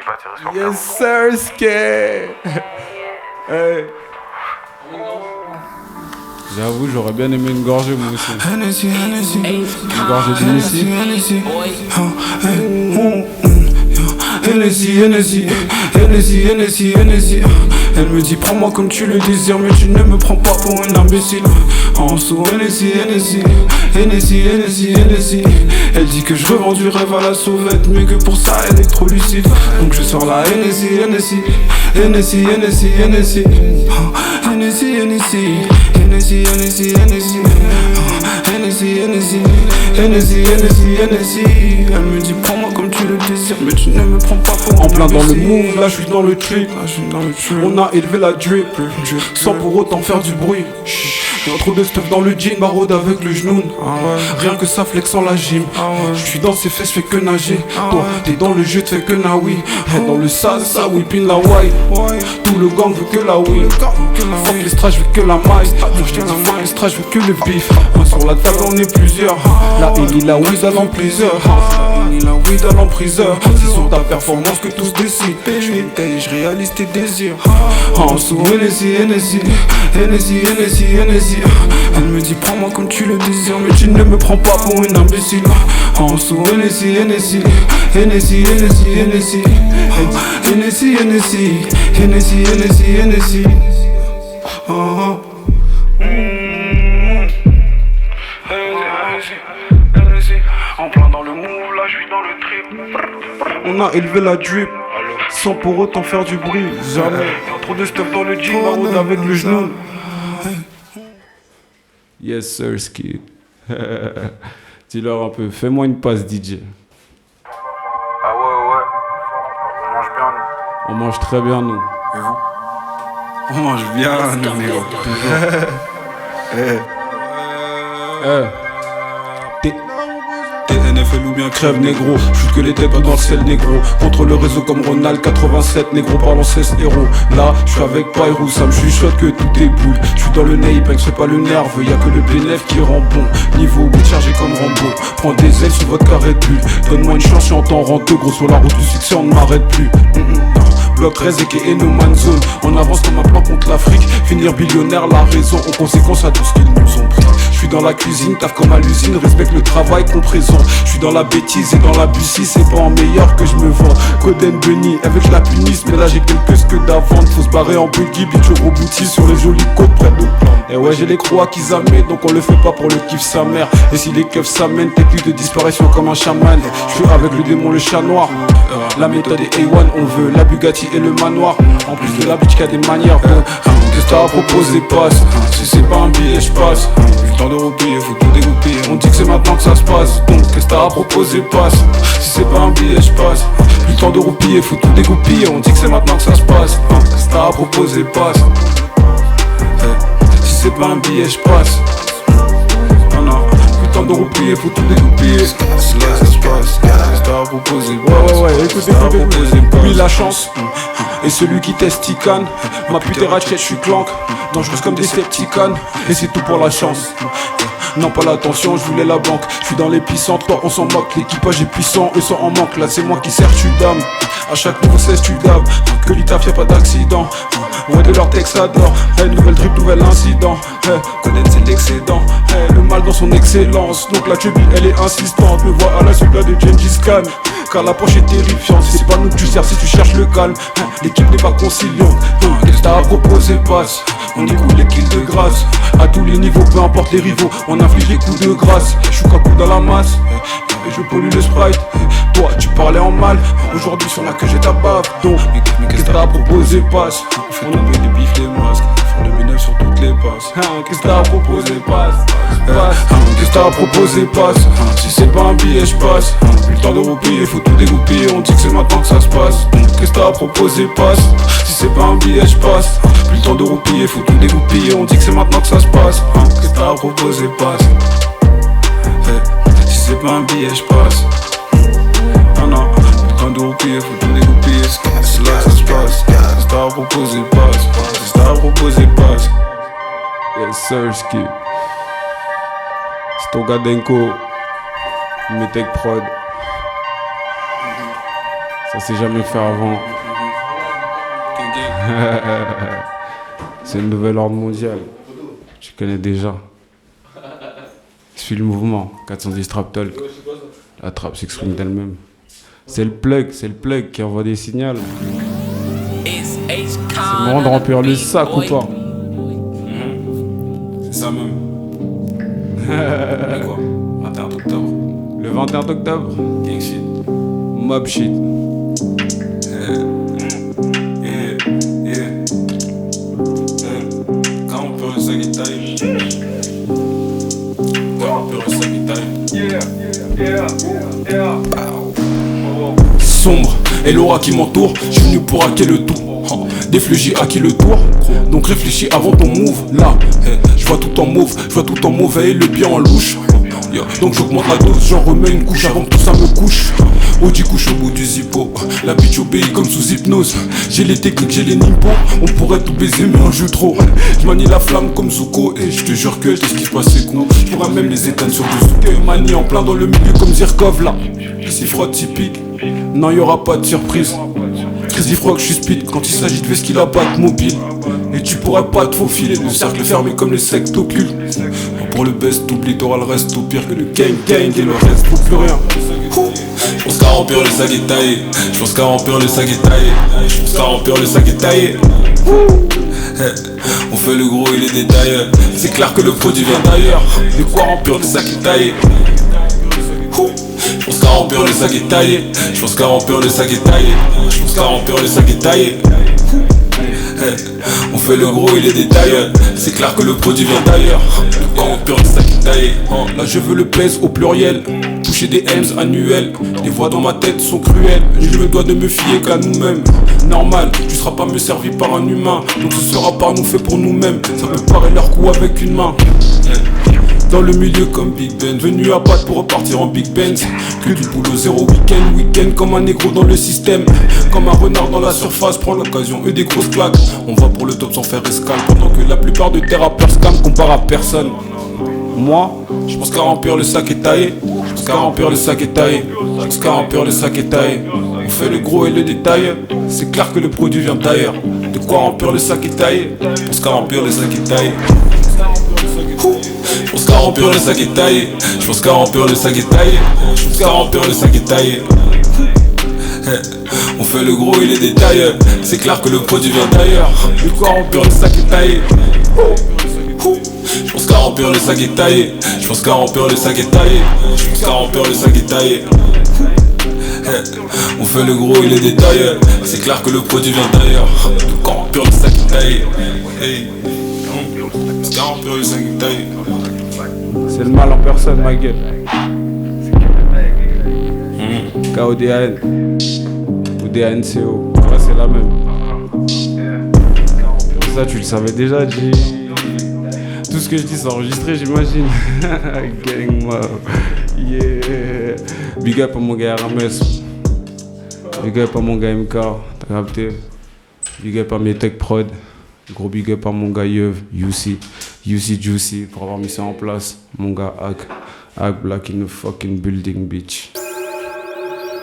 pas tiré sur Yes, sir, Skay. Hey. J'avoue, j'aurais bien aimé une gorgée, moi aussi. Une gorgée d'Hennessy. Hennessy. Elle me dit prends-moi comme tu le désires, mais tu ne me prends pas pour un imbécile. En sous Hennessy. Elle dit que je revends du rêve à la sauvette, mais que pour ça elle est trop lucide. Donc je sors la Hennessy. Elle me dit prends-moi comme tu le désires, mais tu ne me prends pas pour en plein dans le move, là je suis dans le trip. On a élevé la drip, sans pour autant faire du bruit. Y'a trop de stuff dans le jean, barode avec le genou. Rien que ça flex en la gym. Je suis dans ses fesses, je fais que nager. Toi, t'es dans le jeu, tu fais que naoui. Dans le sale, ça whipping la white. Tout le gang veut que la weed. Fuck les strass, je veux que la maille. Je te dis fuck les strass, je veux que le beef. Sur la table, on est plusieurs. La Henny, la weed à l'empriseur. La weed à l'empriseur. C'est sur ta performance que tous décident. Je réalise tes désirs. En sous Hennessy. Elle me dit prends-moi comme tu le désires, mais tu ne me prends pas pour une imbécile. En sous Hennessy. En plein dans le move, là je suis dans le trip. On a élevé la drip, sans pour autant faire du bruit. Jamais. Y'a trop de stuff dans le jean, barode avec le genou. Yes sir, Ski. Dis-leur un peu, fais-moi une passe DJ. Ah ouais, on mange bien nous. On mange très bien nous. Et vous? On mange bien, nous, négro. TNFL ou bien crève négro, shoot que les têtes pas dans le ciel négro. Contre le réseau comme Ronald 87 négro, parlant 16 héros. Là, je suis avec Pyrou, ça me chuchote que tout est boule. Je suis dans le Neipen, c'est pas le nerveux, y'a que le bénéf qui rend bon. Niveau 8 chargé comme Rambo, prends des ailes sur votre carré de bulle. Donne-moi une chance, je suis en temps renteux, gros sur la route du succès, on ne m'arrête plus. Bloc 13 et No Man Zone. On avance comme un plan contre l'Afrique. Finir billionnaire, la raison en conséquence à tout ce qu'ils nous ont pris. Je suis dans la cuisine, taf comme à l'usine. Respecte le travail qu'on présente. Je suis dans la bêtise et dans la bussie. C'est pas en meilleur que je me vends. Coden Bunny avec la punisse. Mais là j'ai quelques que d'avant. Faut se barrer en buggy, bitch au rebouti sur les jolies côtes près de plan. Et ouais, j'ai les croix qu'ils amènent. Donc on le fait pas pour le kiff sa mère. Et si les keufs s'amènent, technique de disparition comme un chaman. Je suis avec le démon, le chat noir. La méthode est A1, on veut la Bugatti et le manoir. En plus de la bitch qui a des manières. Qu'est-ce que t'as à proposer, passe. Si c'est pas un billet, je passe. Le temps de roupiller, faut tout dégoupiller. On dit que c'est maintenant que ça se passe. Donc qu'est-ce que t'as à proposer, passe. Si c'est pas un billet, je passe. Plus le temps de roupiller, faut tout dégoupiller. On dit que c'est maintenant que ça se passe. Qu'est-ce que t'as à proposer, passe. Si c'est pas un billet, je passe. De roupiller, faut tout dégoupiller. Là ça se passe, t'as à proposer. Ouais, écoutez, oublie la chance. Et celui qui teste Tican. Ma pute est ratchet, je suis clank. Dangereuse comme des Septicans. Et c'est tout pour la chance. Non pas l'attention, je voulais la banque. Je suis dans l'épicentre, toi on s'en moque. L'équipage est puissant, eux sont en manque. Là c'est moi qui sers, tu dame. À chaque nouveau cesse tu dabs. Que l'itaf y'a pas d'accident. Ouais de leur texte adore. Nouvelle trip, nouvel incident. Connaître c'est l'excédent. Le mal dans son excellence. Donc la chubby elle est insistante. Me vois à la suite de Gengis Khan. Car l'approche est terrifiante. C'est pas nous que tu sers si tu cherches le calme. L'équipe n'est pas conciliante. Qu'est-ce que t'as à proposer, passe. On écoute les kills de grâce. À tous les niveaux, peu importe les rivaux. On inflige les coups de grâce. Je suis coup dans la masse. Et je pollue le sprite. Toi tu parlais en mal. Aujourd'hui sur la queue j'ai ta baffe. Donc qu'est-ce que t'as à proposer, passe. On fait tomber les bifs, les masques. Font le B9 sur toutes les passes. Qu'est-ce que t'as à proposer, passe. Qu'est-ce que t'as à proposer, passe. Si c'est pas un billet, je passe. Plus le temps de roupiller, faut tout dégoupiller. On dit que c'est maintenant que ça se passe. Qu'est-ce que t'as à proposer, passe. Si c'est pas un billet, je passe. Plus le temps de roupiller, faut tout dégoupiller. On dit que c'est maintenant que ça se passe. Qu'est-ce que t'as à proposer, passe. Si c'est pas un billet, je passe. Non, plus le temps de roupiller, faut tout dégoupiller. C'est là que ça se passe. Qu'est-ce que t'as à proposer, passe. Qu'est-ce que t'as à proposer, passe. Yes sir, Ski. C'est ton gars Denko. Metec Prod. Ça s'est jamais fait avant. C'est une nouvelle ordre mondiale. Je connais déjà. Suis le mouvement. 410 Trap Talk. La trappe s'exprime d'elle-même. C'est le plug qui envoie des signaux. C'est le moment de remplir le sac ou pas? C'est ça même. Quoi 21 octobre. Le 21 octobre. Gang shit. Mob shit. Quand on peut le sac et taille. Quand on peut le sac et taille. Sombre, et l'aura qui m'entoure, je suis venu pour hacker le tout. Des flujis à qui le tour, donc réfléchis avant ton move. Là, je vois tout en mauve, je vois tout en mauvais et le bien en louche. Donc j'augmente la dose, j'en remets une couche avant que tout ça me couche. Audi couche au bout du zippo, la bitch obéit comme sous hypnose. J'ai les techniques, j'ai les nippos, on pourrait tout baiser mais on joue trop. Je manie la flamme comme Zuko et je te jure que je t'esquive pas ces coups. Je pourrais même les éteindre sur du souke. Manie en plein dans le milieu comme Zirkov là. C'est froid typique, non y'aura pas de surprise. Crazy Frog, je suis speed quand il s'agit de vesquille à batte mobile. Et tu pourrais pas te faufiler, le cercle fermé comme les sectes occultes. Pour le best, t'oublies, t'auras le reste, au pire que le gang et le reste, faut plus rien. Je pense qu'à remplir le sac est taillé. Je pense qu'à remplir le sac est taillé. Je pense qu'à remplir le sac est taillé. On fait le gros et les détails. C'est clair que le produit vient d'ailleurs. De quoi remplir le sac est taillé. Je pense qu'à remplir le sac est taillé. Je pense qu'à remplir le sac est taillé. Je pense qu'à remplir le sac est taillé. On fait le gros et les détails. C'est clair que le produit vient d'ailleurs. De quoi remplir le sac est taillé. Là je veux le pèse au pluriel. Toucher des M's annuels. Les voix dans ma tête sont cruelles. Je me dois de me fier qu'à nous-mêmes. Normal, tu seras pas mieux servi par un humain. Donc ce sera par nous fait pour nous-mêmes. Ça peut paraître leur coup avec une main. Dans le milieu comme Big Ben, venu à patte pour repartir en Big Benz. Que du boulot, zéro week-end comme un négro dans le système. Comme un renard dans la surface, prend l'occasion, eux des grosses claques. On va pour le top sans faire escale, pendant que la plupart de tes rappeurs scam comparent à personne. Moi, je pense qu'à remplir le sac est taillé. Je pense qu'à remplir le sac est taillé. Je pense qu'à remplir le sac est taillé. On fait le gros et le détail. C'est clair que le produit vient d'ailleurs. De quoi remplir le sac est taillé. Je pense qu'à remplir le sac est taillé. Je pense qu'à remplir le sac est taillé. Je pense qu'à remplir le sac est taillé. Je pense qu'à remplir le sac est taillé. On fait le gros et les détails. C'est clair que le produit vient d'ailleurs. De quoi remplir le sac est taillé. Je pense qu'à remplir le sac est taillé. Je pense qu'à remplir le sac est taillé. Je pense qu'à remplir le sac est taillé. On fait le gros et les détails. C'est clair que le produit vient d'ailleurs. De quoi remplir le sac est taillé. Parce qu'à remplir le sac est taillé. C'est le mal en personne, ma gueule. KODAN ou DANCO, ouais, c'est la même. Ça, tu le savais déjà, G. Tout ce que je dis, c'est enregistré, j'imagine. Gang mob, yeah. Big up à mon gars RMS. Big up à mon gars MK, t'as capté. Big up à mes tech prod. Gros big up à mon gars Yev, UC Juicy pour avoir mis ça en place. Mon gars Hack Black in the fucking building, bitch.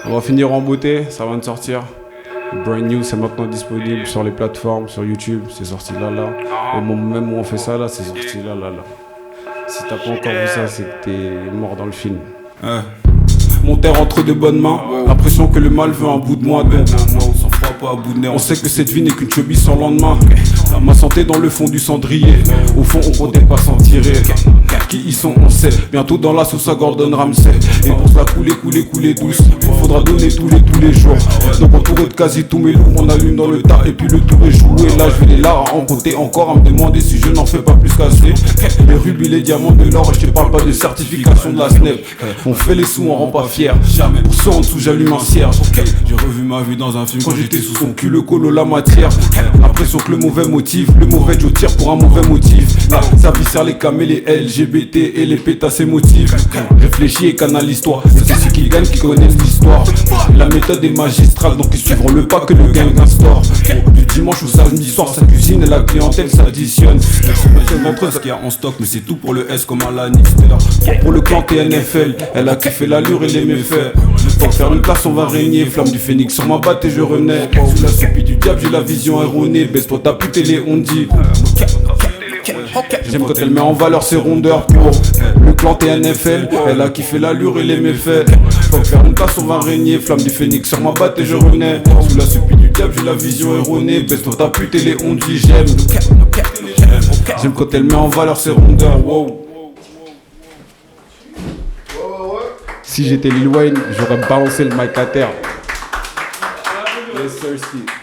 On va finir en beauté, ça va de sortir. Brand new, c'est maintenant disponible sur les plateformes, sur YouTube, c'est sorti là. Au moment même où on fait ça là, c'est sorti là. Si t'as pas encore vu ça, c'est que t'es mort dans le film. Mon terre entre de bonnes mains, l'impression que le mal veut un bout de moi. Donc on s'en fera pas à bout de nez. On sait que cette vie n'est qu'une chubby sans lendemain. Ma santé dans le fond du cendrier. Au fond on comptait pas s'en tirer. Qui ils sont on sait. Bientôt dans la sauce à Gordon Ramsay. Et pour se la couler douce. Faudra donner tous les jours. Donc entouré de quasi tous mes loups, on allume dans le tas et puis le tour est joué. Là je vais les là à en compter encore, à me demander si je n'en fais pas plus qu'assez. Les rubis, les diamants de l'or, et je te parle pas de certification de la SNEP. On fait les sous, on rend pas fier. Jamais pour ça en dessous j'allume un cierge. J'ai revu ma vie dans un film quand j'étais sous son cul, le colo la matière. L'impression que le mauvais motif, le mauvais Joe tire pour un mauvais motif. Là ça viscère les cam et les LGBT et les pétasses émotifs. Réfléchis et canalise-toi, c'est celui qui gagne qui connaît l'histoire. La méthode est magistrale donc ils suivront le pas que le gain d'un store. Du dimanche au samedi soir sa cuisine et la clientèle s'additionne. C'est d'entre eux ce qu'il y a en stock mais c'est tout pour le S comme à la Lannister. Pour le clan TNFL, elle a kiffé l'allure et les méfaits. Pour faire une place on va régner. Flamme du phénix sur ma batte et je renais. Sous la soupie du diable j'ai la vision erronée. Baisse-toi ta pute et les on dit. J'aime quand elle met en valeur ses rondeurs pour le clan TNFL. Elle a kiffé l'allure et les méfaits. Pour faire une place on va régner. Flamme du phénix sur ma batte et je renais. Sous la soupie du diable j'ai la vision erronée. Baisse-toi ta pute et les on dit. J'aime quand elle met en valeur ses rondeurs. Wow. Si j'étais Lil Wayne, j'aurais balancé le mic à terre. Yes, sir, Steve.